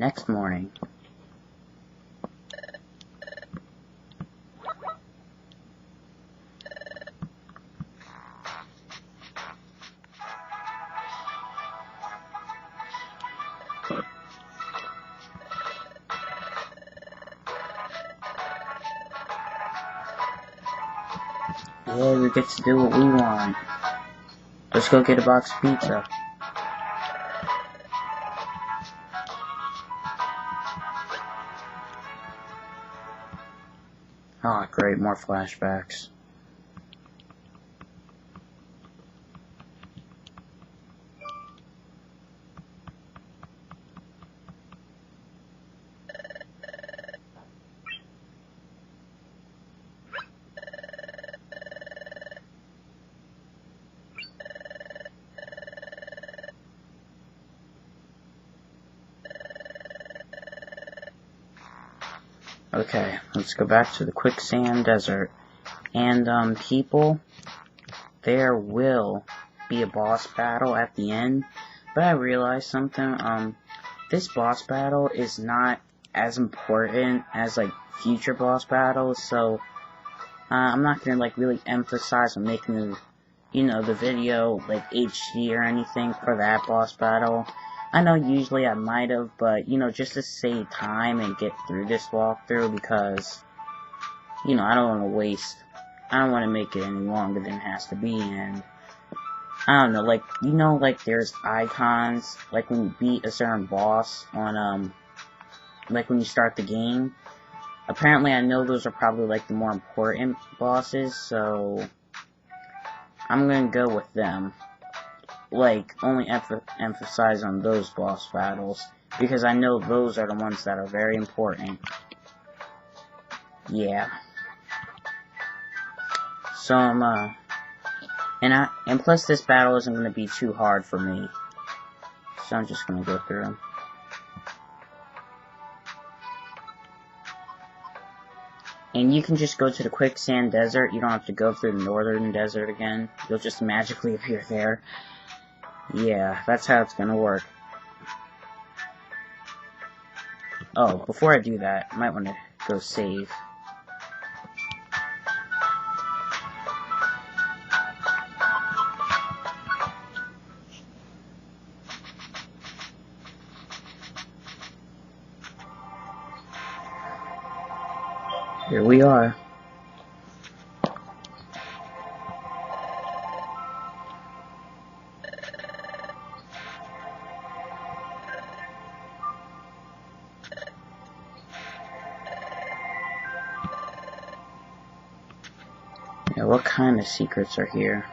next morning. Yeah, we get to do what we want. Let's go get a box of pizza. Ah, great, more flashbacks. Okay, let's go back to the Quicksand Desert. And, people, there will be a boss battle at the end, but I realized something, this boss battle is not as important as, like, future boss battles, so, I'm not gonna, like, really emphasize on making, you know, the video, like, HD or anything for that boss battle. I know usually I might have, but, you know, just to save time and get through this walkthrough, because, you know, I don't want to make it any longer than it has to be, and, I don't know, like, you know, like, there's icons, like, when you beat a certain boss on, like, when you start the game. Apparently, I know those are probably, like, the more important bosses, so, I'm gonna go with them. Like, only emphasize on those boss battles, because I know those are the ones that are very important. Yeah. So, and plus this battle isn't gonna be too hard for me. So I'm just gonna go through them. And you can just go to the Quicksand Desert, you don't have to go through the Northern Desert again. You'll just magically appear there. Yeah, that's how it's gonna work. Oh, before I do that, I might want to go save. Here we are. Yeah, what kind of secrets are here?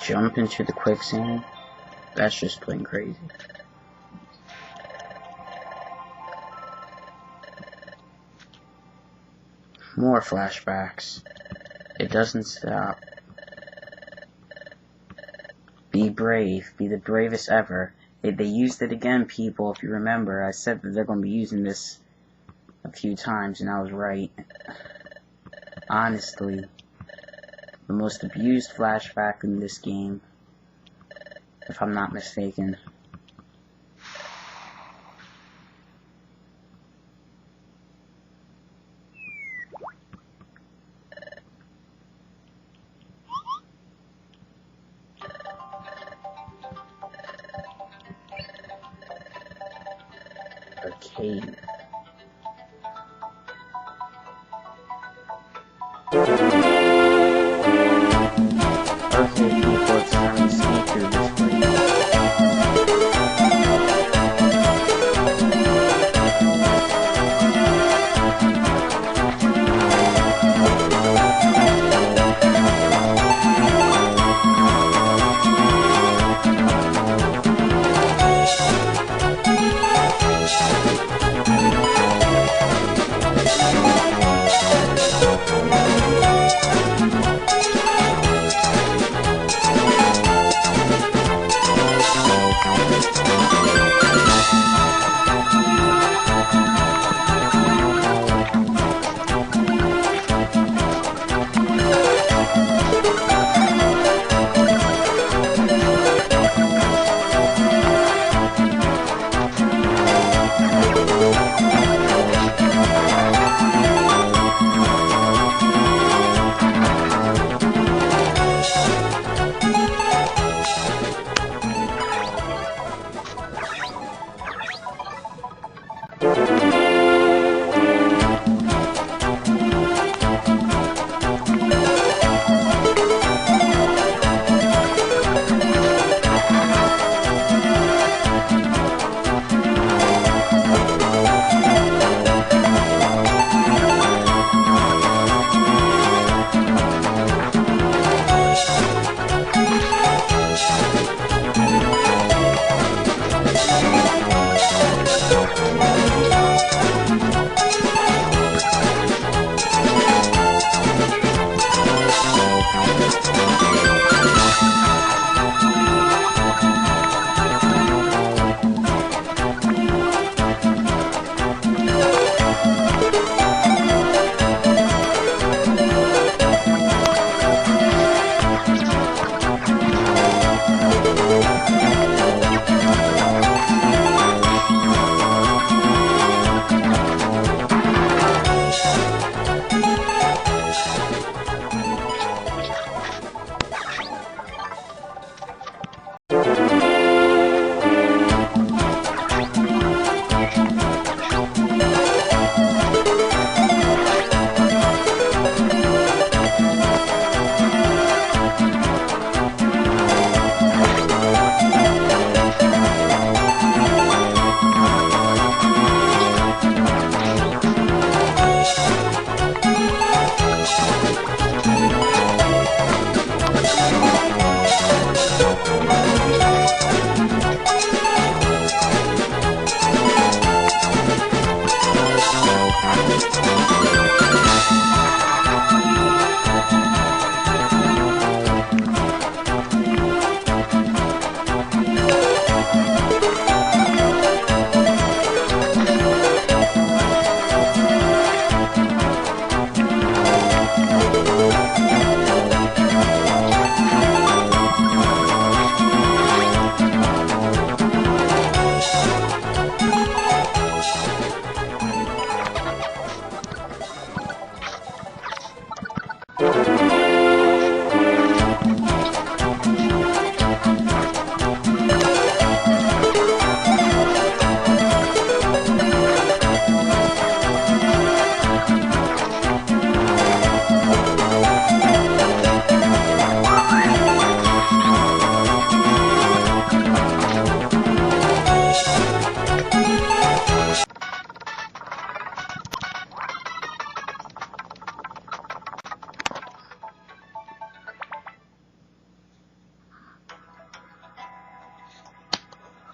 Jump into the quicksand? That's just plain crazy. More flashbacks. It doesn't stop. Be brave. Be the bravest ever. They used it again, people, if you remember. I said that they're going to be using this a few times, and I was right. Honestly. The most abused flashback in this game, if I'm not mistaken. Arcade. Okay, people, it's time to sneak through this place.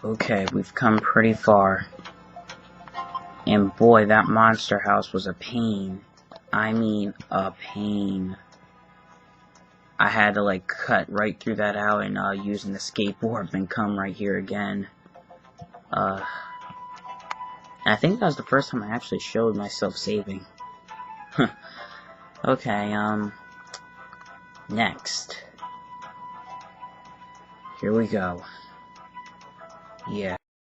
Okay, we've come pretty far. And boy, that monster house was a pain. I mean, a pain. I had to, like, cut right through that out and, using the skateboard and come right here again. And I think that was the first time I actually showed myself saving. Okay, next. Here we go. Yeah.